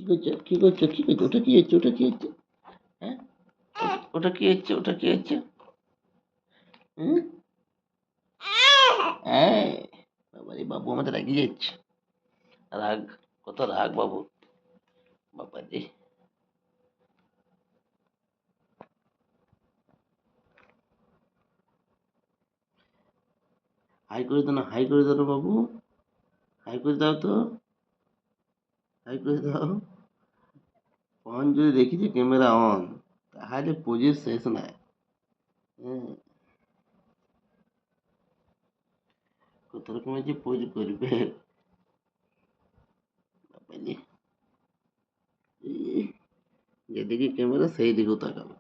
কি করছো কি করছো কি করছো? ওটা কি হচ্ছে? ওটা কি হচ্ছে? হ্যাঁ, ওটা কি হচ্ছে? ওটা কি হচ্ছে? হুম? হ্যাঁ, বাবারে বাবু আমাদের রাগিয়ে যাচ্ছে। রাগ, কত রাগ বাবু। বাবারে, হাই করে দাও না, হাই করে দাও না বাবু, হাই করে দাও তো, হাই করে দাও। অন যদি দেখি যে ক্যামেরা অন, তাহলে পুজোর শেষ নাই। হুম, কত রকমের যে পোজ করবে। বাবারে, যেদিকে ক্যামেরা সেই দিকেও তাকাবে।